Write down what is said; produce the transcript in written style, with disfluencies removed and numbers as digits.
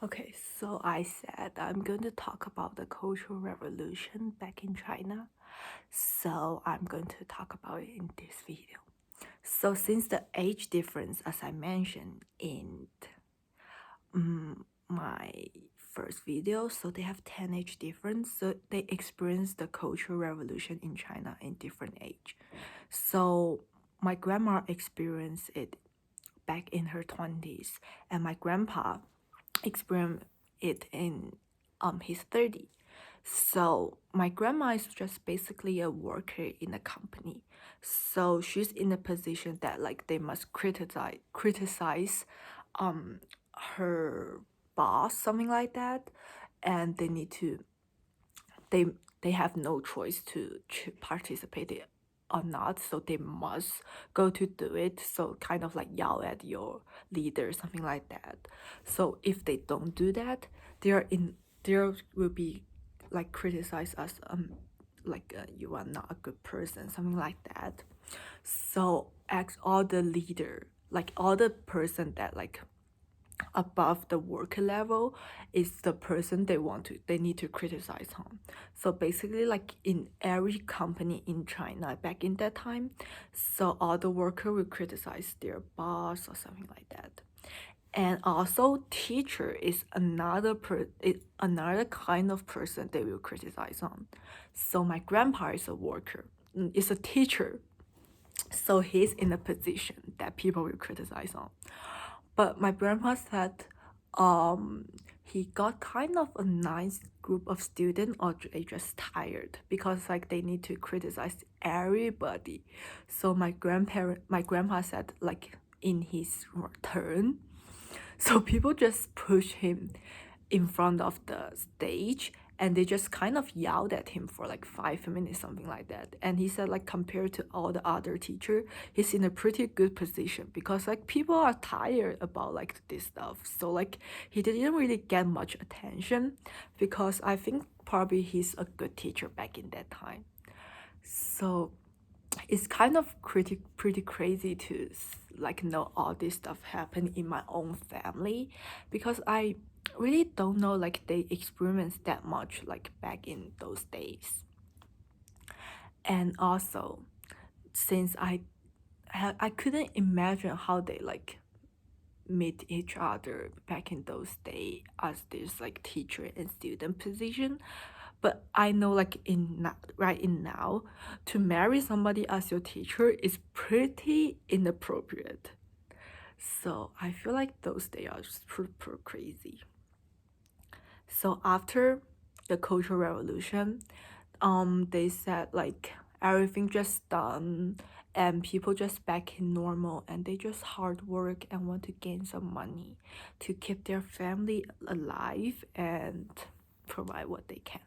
Okay, so I said I'm going to talk about the Cultural Revolution back in China. So I'm going to talk about it in this video. So since the age difference, as I mentioned in my first video, so they have 10 age difference. So they experienced the Cultural Revolution in China in different age. So my grandma experienced it back in her 20s, and my grandpa experienced it in his 30s. So my grandma is just basically a worker in a company. So she's in a position that like they must criticize um her boss, something like that, and they need to they they have no choice to participate it or not, so they must go to do it. So kind of like yell at your leader, something like that. So if they don't do that, there will be like criticized as like you are not a good person, something like that. So ask all the leader, like all the person that like above the worker level is the person they need to criticize on. So basically like in every company in China back in that time, so all the worker will criticize their boss or something like that. And also teacher is another kind of person they will criticize on. So my grandpa is a worker, is a teacher, so he's in a position that people will criticize on. But my grandpa said he got kind of a nice group of students, or they just tired because like they need to criticize everybody. So my grandpa said like in his turn, so people just push him in front of the stage, and they just kind of yelled at him for like 5 minutes, something like that. And he said like compared to all the other teacher, he's in a pretty good position because like people are tired about like this stuff. So like he didn't really get much attention because I think probably he's a good teacher back in that time. So it's kind of pretty crazy to like know all this stuff happen in my own family, because I really don't know like they experienced that much like back in those days. And also since I couldn't imagine how they like meet each other back in those days as this like teacher and student position. But I know like right in now, to marry somebody as your teacher is pretty inappropriate. So I feel like those days are just super crazy. So after the Cultural Revolution, they said like everything just done and people just back in normal, and they just hard work and want to gain some money to keep their family alive and provide what they can.